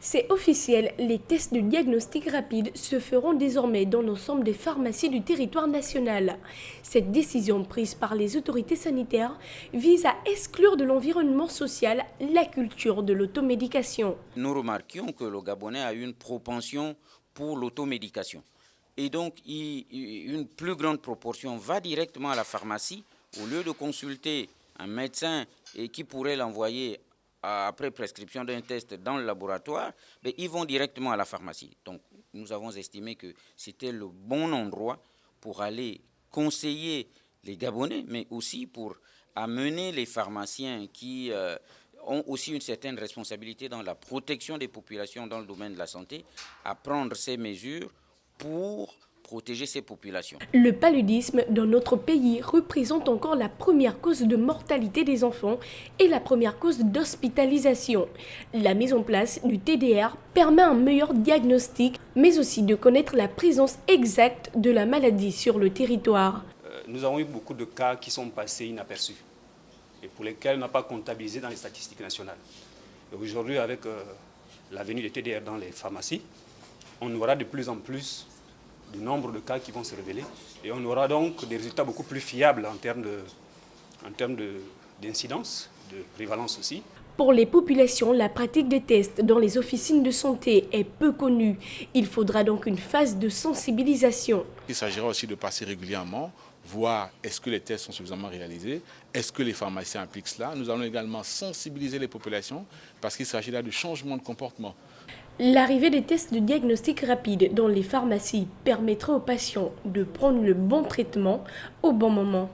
C'est officiel, les tests de diagnostic rapide se feront désormais dans l'ensemble des pharmacies du territoire national. Cette décision prise par les autorités sanitaires vise à exclure de l'environnement social la culture de l'automédication. Nous remarquions que le Gabonais a une propension pour l'automédication. Et donc, une plus grande proportion va directement à la pharmacie au lieu de consulter un médecin et qui pourrait l'envoyer après prescription d'un test dans le laboratoire, mais ils vont directement à la pharmacie. Donc, nous avons estimé que c'était le bon endroit pour aller conseiller les Gabonais, mais aussi pour amener les pharmaciens qui ont aussi une certaine responsabilité dans la protection des populations dans le domaine de la santé à prendre ces mesures pour protéger ces populations. Le paludisme dans notre pays représente encore la première cause de mortalité des enfants et la première cause d'hospitalisation. La mise en place du TDR permet un meilleur diagnostic, mais aussi de connaître la présence exacte de la maladie sur le territoire. Nous avons eu beaucoup de cas qui sont passés inaperçus et pour lesquels on n'a pas comptabilisé dans les statistiques nationales. Aujourd'hui, avec la venue des TDR dans les pharmacies, on aura de plus en plus du nombre de cas qui vont se révéler et on aura donc des résultats beaucoup plus fiables en termes d'incidence, de prévalence aussi. Pour les populations, la pratique des tests dans les officines de santé est peu connue. Il faudra donc une phase de sensibilisation. Il s'agira aussi de passer régulièrement, voir est-ce que les tests sont suffisamment réalisés, est-ce que les pharmaciens appliquent cela. Nous allons également sensibiliser les populations parce qu'il s'agit là de changement de comportement. L'arrivée des tests de diagnostic rapide dans les pharmacies permettra aux patients de prendre le bon traitement au bon moment.